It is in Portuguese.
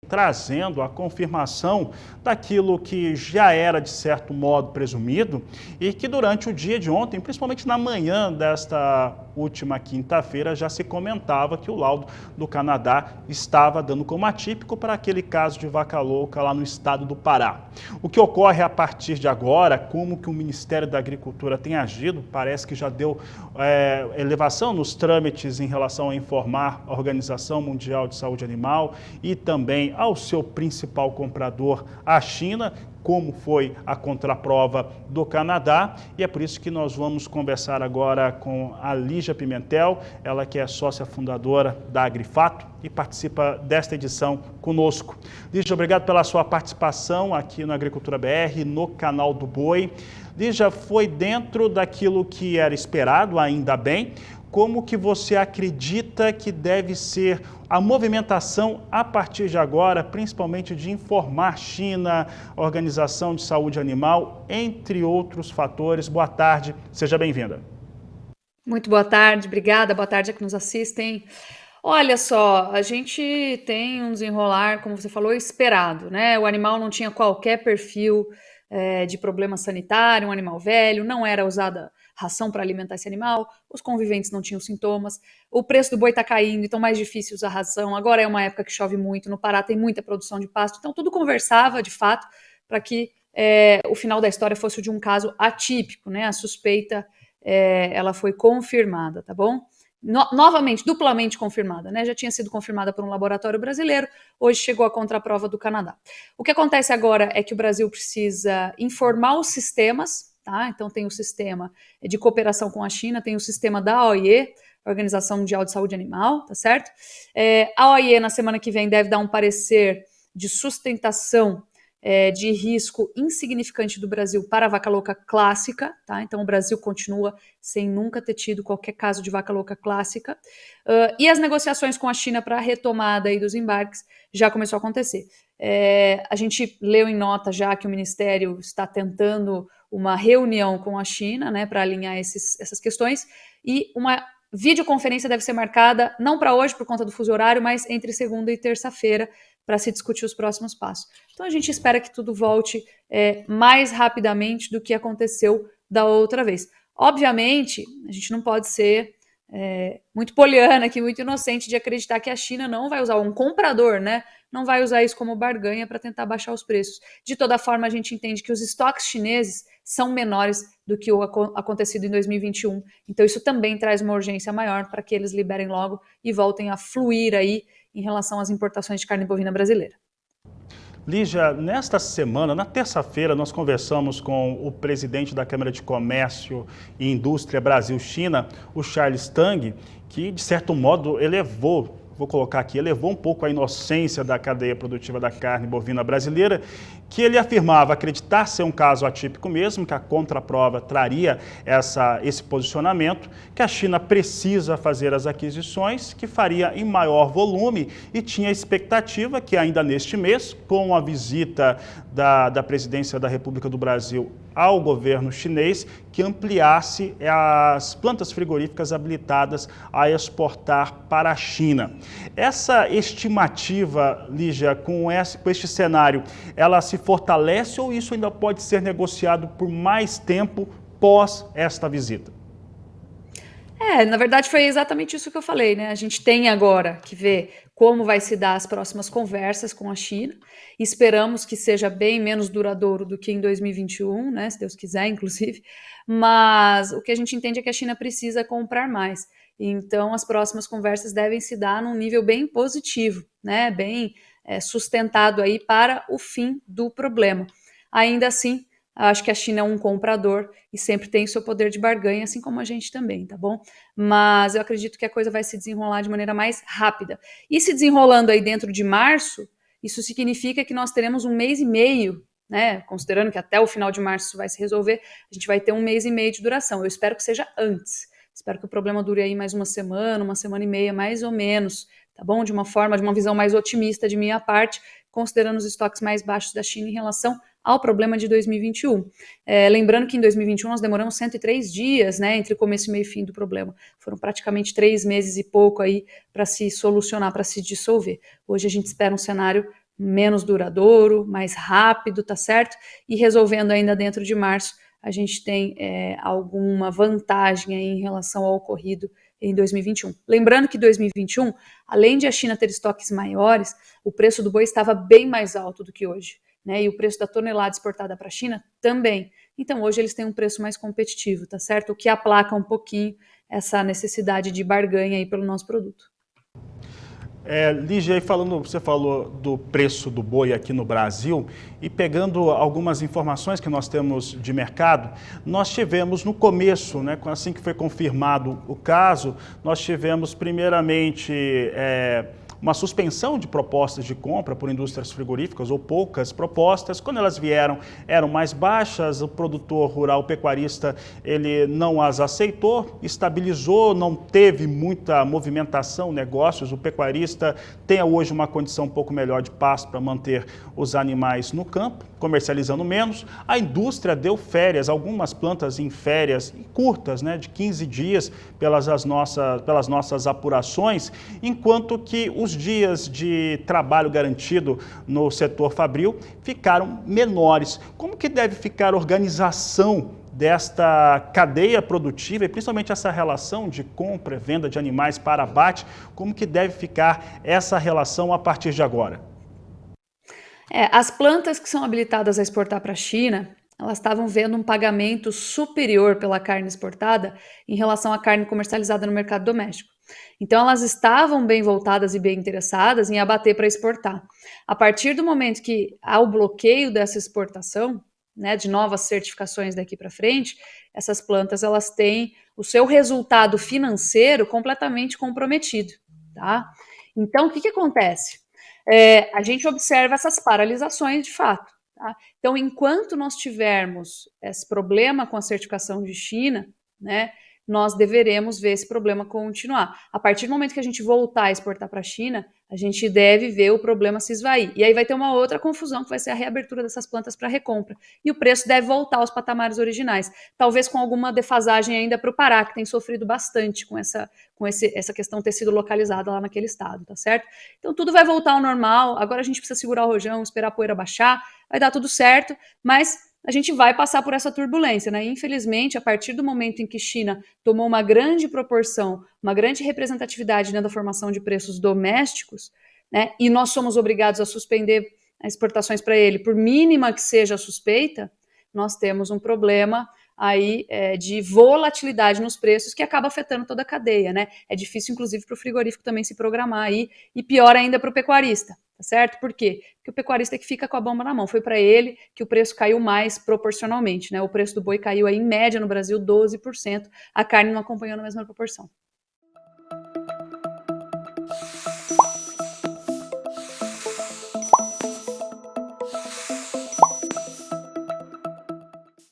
Trazendo a confirmação daquilo que já era, de certo modo, presumido e que durante o dia de ontem, principalmente na manhã desta última quinta-feira, já se comentava que o laudo do Canadá estava dando como atípico para aquele caso de vaca louca lá no estado do Pará. O que ocorre a partir de agora, como que o Ministério da Agricultura tem agido, parece que já deu elevação nos trâmites em relação a informar a Organização Mundial de Saúde Animal e também ao seu principal comprador, a China, como foi a contraprova do Canadá, e é por isso que nós vamos conversar agora com a Lígia Pimentel, ela que é sócia fundadora da Agrifato e participa desta edição conosco. Lígia, obrigado pela sua participação aqui no Agricultura BR, no canal do Boi. Lígia, foi dentro daquilo que era esperado, ainda bem. Como que você acredita que deve ser a movimentação a partir de agora, principalmente de informar China, Organização de Saúde Animal, entre outros fatores? Boa tarde, seja bem-vinda. Muito boa tarde, obrigada, boa tarde a que nos assistem. Olha só, a gente tem um desenrolar, como você falou, esperado, né? O animal não tinha qualquer perfil de problema sanitário, um animal velho, não era usada ração para alimentar esse animal, os conviventes não tinham sintomas, o preço do boi está caindo, então mais difícil usar ração, agora é uma época que chove muito, no Pará tem muita produção de pasto, então tudo conversava, de fato, para que o final da história fosse o de um caso atípico, né? A suspeita, ela foi confirmada, tá bom? Novamente, duplamente confirmada, né? Já tinha sido confirmada por um laboratório brasileiro, hoje chegou a contraprova do Canadá. O que acontece agora é que o Brasil precisa informar os sistemas, tá? Então tem o sistema de cooperação com a China, tem o sistema da OIE, Organização Mundial de Saúde Animal, tá certo? A OIE, na semana que vem, deve dar um parecer de sustentação de risco insignificante do Brasil para a vaca louca clássica, tá? Então o Brasil continua sem nunca ter tido qualquer caso de vaca louca clássica. E as negociações com a China para a retomada aí dos embarques já começou a acontecer. A gente leu em nota já que o Ministério está tentando uma reunião com a China, né, para alinhar essas questões, e uma videoconferência deve ser marcada, não para hoje por conta do fuso horário, mas entre segunda e terça-feira, para se discutir os próximos passos. Então a gente espera que tudo volte mais rapidamente do que aconteceu da outra vez. Obviamente, a gente não pode ser muito poliana aqui, muito inocente de acreditar que a China não vai usar, um comprador, né? Não vai usar isso como barganha para tentar baixar os preços. De toda forma, a gente entende que os estoques chineses são menores do que o acontecido em 2021. Então isso também traz uma urgência maior para que eles liberem logo e voltem a fluir aí em relação às importações de carne bovina brasileira. Lígia, nesta semana, na terça-feira, nós conversamos com o presidente da Câmara de Comércio e Indústria Brasil-China, o Charles Tang, que, de certo modo, elevou um pouco a inocência da cadeia produtiva da carne bovina brasileira, que ele afirmava acreditar ser um caso atípico mesmo, que a contraprova traria esse posicionamento, que a China precisa fazer as aquisições, que faria em maior volume e tinha expectativa que ainda neste mês, com a visita da presidência da República do Brasil ao governo chinês, que ampliasse as plantas frigoríficas habilitadas a exportar para a China. Essa estimativa, Lígia, com este cenário, ela se fortalece ou isso ainda pode ser negociado por mais tempo pós esta visita? Na verdade foi exatamente isso que eu falei, né? A gente tem agora que ver como vai se dar as próximas conversas com a China. Esperamos que seja bem menos duradouro do que em 2021, né? Se Deus quiser, inclusive. Mas o que a gente entende é que a China precisa comprar mais. Então, as próximas conversas devem se dar num nível bem positivo, né? Bem sustentado aí para o fim do problema. Ainda assim, acho que a China é um comprador e sempre tem o seu poder de barganha, assim como a gente também, tá bom? Mas eu acredito que a coisa vai se desenrolar de maneira mais rápida. E se desenrolando aí dentro de março, isso significa que nós teremos um mês e meio, né? Considerando que até o final de março isso vai se resolver, a gente vai ter um mês e meio de duração. Eu espero que seja antes. Espero que o problema dure aí mais uma semana e meia, mais ou menos, tá bom? De uma visão mais otimista de minha parte, considerando os estoques mais baixos da China em relação ao problema de 2021. Lembrando que em 2021 nós demoramos 103 dias, né, entre começo, meio e fim do problema. Foram praticamente 3 meses e pouco aí para se solucionar, para se dissolver. Hoje a gente espera um cenário menos duradouro, mais rápido, tá certo? E resolvendo ainda dentro de março, a gente tem alguma vantagem aí em relação ao ocorrido em 2021. Lembrando que 2021, além de a China ter estoques maiores, o preço do boi estava bem mais alto do que hoje, né? E o preço da tonelada exportada para a China também. Então hoje eles têm um preço mais competitivo, tá certo? O que aplaca um pouquinho essa necessidade de barganha aí pelo nosso produto. Lígia, aí você falou do preço do boi aqui no Brasil e pegando algumas informações que nós temos de mercado, nós tivemos no começo, né, assim que foi confirmado o caso, nós tivemos primeiramente uma suspensão de propostas de compra por indústrias frigoríficas ou poucas propostas. Quando elas vieram, eram mais baixas, o produtor rural, o pecuarista, ele não as aceitou, estabilizou, não teve muita movimentação, negócios, o pecuarista tem hoje uma condição um pouco melhor de pasto para manter os animais no campo, comercializando menos. A indústria deu férias, algumas plantas em férias curtas, né, de 15 dias pelas nossas apurações, enquanto que os dias de trabalho garantido no setor fabril ficaram menores. Como que deve ficar a organização desta cadeia produtiva e principalmente essa relação de compra e venda de animais para abate? Como que deve ficar essa relação a partir de agora? As plantas que são habilitadas a exportar para a China, elas estavam vendo um pagamento superior pela carne exportada em relação à carne comercializada no mercado doméstico. Então, elas estavam bem voltadas e bem interessadas em abater para exportar. A partir do momento que há o bloqueio dessa exportação, né, de novas certificações daqui para frente, essas plantas elas têm o seu resultado financeiro completamente comprometido, tá? Então, o que acontece? A gente observa essas paralisações de fato. Tá? Então, enquanto nós tivermos esse problema com a certificação de China, né, nós deveremos ver esse problema continuar. A partir do momento que a gente voltar a exportar para a China, a gente deve ver o problema se esvair. E aí vai ter uma outra confusão, que vai ser a reabertura dessas plantas para recompra. E o preço deve voltar aos patamares originais. Talvez com alguma defasagem ainda para o Pará, que tem sofrido bastante com essa questão ter sido localizada lá naquele estado, tá certo? Então tudo vai voltar ao normal. Agora a gente precisa segurar o rojão, esperar a poeira baixar, vai dar tudo certo, mas a gente vai passar por essa turbulência, né? Infelizmente, a partir do momento em que China tomou uma grande proporção, uma grande representatividade dentro da formação de preços domésticos, né? E nós somos obrigados a suspender as exportações para ele, por mínima que seja a suspeita, nós temos um problema aí de volatilidade nos preços que acaba afetando toda a cadeia, né? É difícil, inclusive, para o frigorífico também se programar aí, e pior ainda para o pecuarista, tá certo? Por quê? Porque o pecuarista é que fica com a bomba na mão. Foi para ele que o preço caiu mais proporcionalmente, né? O preço do boi caiu aí, em média, no Brasil, 12%. A carne não acompanhou na mesma proporção.